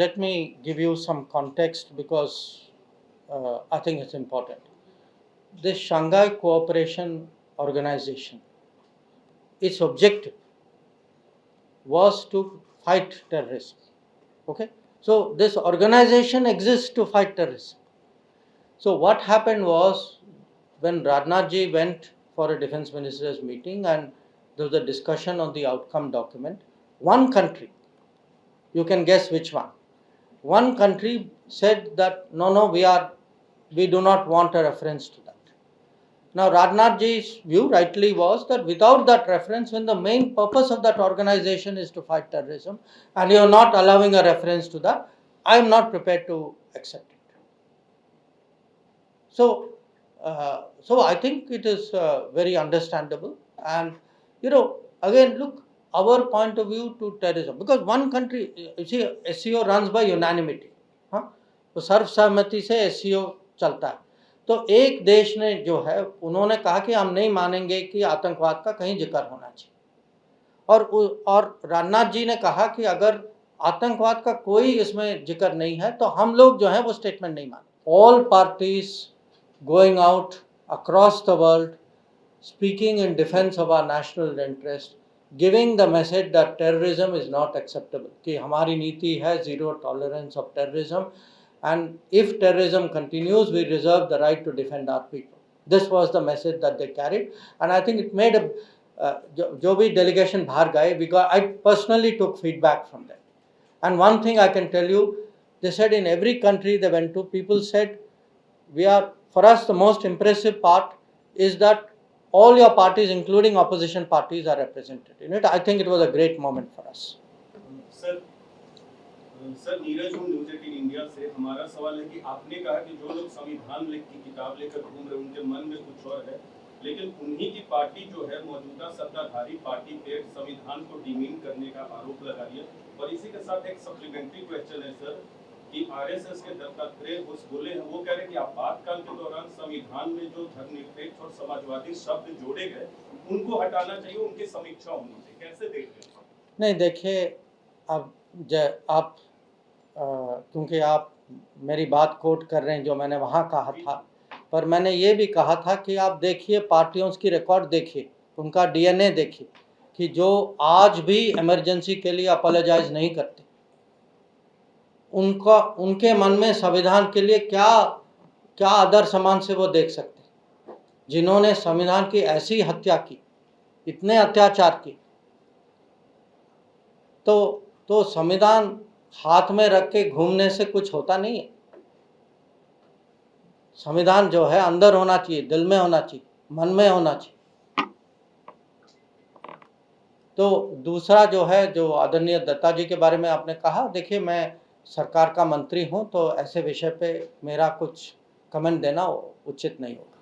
let me give you some context because I think it's important. This Shanghai Cooperation Organization, its objective was to fight terrorism. Okay, so this organization exists to fight terrorism. So what happened was, when Rajnath ji went for a defense minister's meeting and there was a discussion on the outcome document, one country, you can guess which one country said that no, we do not want a reference to that. Now Rajnath ji's view rightly was that without that reference, when the main purpose of that organization is to fight terrorism and you are not allowing a reference to that, I am not prepared to accept it. So I think it is very understandable. And again, look, our point of view to terrorism, because one country, you see, SCO runs by unanimity, हाँ, तो सर्वसहमति से SCO चलता है. तो एक देश ने जो है, उन्होंने कहा कि हम नहीं मानेंगे कि आतंकवाद का कहीं जिक्र होना चाहिए, और राजनाथ जी ने कहा कि अगर आतंकवाद का कोई इसमें जिक्र नहीं है तो हम लोग जो है वो स्टेटमेंट नहीं माने. All parties going out across the world, speaking in defense of our national interest, giving the message that terrorism is not acceptable, कि हमारी नीति है zero tolerance of terrorism, and if terrorism continues, we reserve the right to defend our people. This was the message that they carried, and I think it made a जो भी delegation बाहर गए, I personally took feedback from them, and one thing I can tell you, they said in every country they went to, people said, for us, the most impressive part is that all your parties, including opposition parties, are represented in it. I think it was a great moment for us. Sir, Neeraj हूँ news 18 India से. हमारा सवाल है कि आपने कहा कि जो लोग संविधान की किताब लेकर घूम रहे, उनके मन में कुछ और है, लेकिन उन्हीं की पार्टी जो है, मौजूदा सत्ताधारी पार्टी पे संविधान को डिमीन करने का आरोप लगा रही है. और इसी के साथ एक सप्लीमेंट्री क्वेश्चन है सर, कि आरएसएस के दत्तात्रेय घोष बोले हैं, वो कह रहे हैं कि आपातकाल के दौरान संविधान में जो धर्मनिरपेक्ष और समाजवादी शब्द जोड़े गए, उनको हटाना चाहिए, उनकी समीक्षा होनी चाहिए. कैसे देख रहे हैं? नहीं, देखिए, अब आप क्योंकि आप मेरी बात कोट कर रहे हैं जो मैंने वहाँ कहा था, पर मैंने ये भी कहा था कि आप देखिए, पार्टियों की रिकॉर्ड देखिए, उनका डीएनए देखिए, कि जो आज भी इमरजेंसी के लिए अपोलोजाइज नहीं करते, उनके मन में संविधान के लिए क्या आदर सम्मान से वो देख सकते, जिन्होंने संविधान की ऐसी हत्या की, इतने अत्याचार किए. तो संविधान हाथ में रख के घूमने से कुछ होता नहीं है. संविधान जो है अंदर होना चाहिए, दिल में होना चाहिए, मन में होना चाहिए. तो दूसरा जो है, जो आदरणीय दत्ता जी के बारे में आपने कहा, देखिए, मैं सरकार का मंत्री हूं, तो ऐसे विषय पे मेरा कुछ कमेंट देना उचित नहीं होगा.